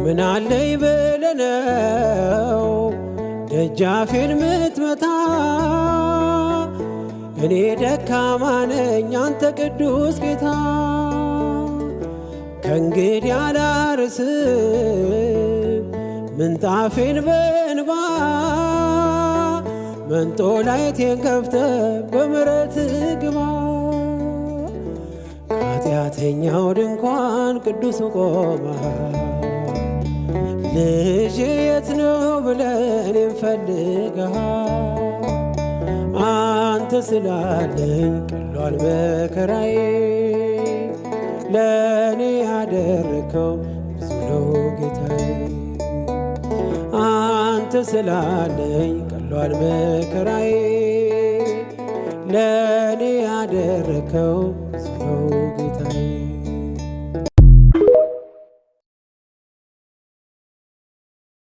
ምን አለኝ ብለነው ደጃፌን ምትመታ? እኔ ደካማ ነኝ አንተ ቅዱስ ጌታ። ከእንግዲህ አላርስም ምንጣፌን በእንባ መንጦላይቴን ከፍተህ በምሕረትህ ግባ። ከኃጢአተኛው ድንኳን ቅዱስ ቆመሃል። ልጄ የት ነው ብለህ እኔን ፈልገሃል። አንተ ስላለኝ ቀሏል መከራዬ፣ ለእኔ ያደረከው ብዙ ነው ጌታዬ። አንተ ስላለኝ ቀሏል መከራዬ፣ ለእኔ ያደረከው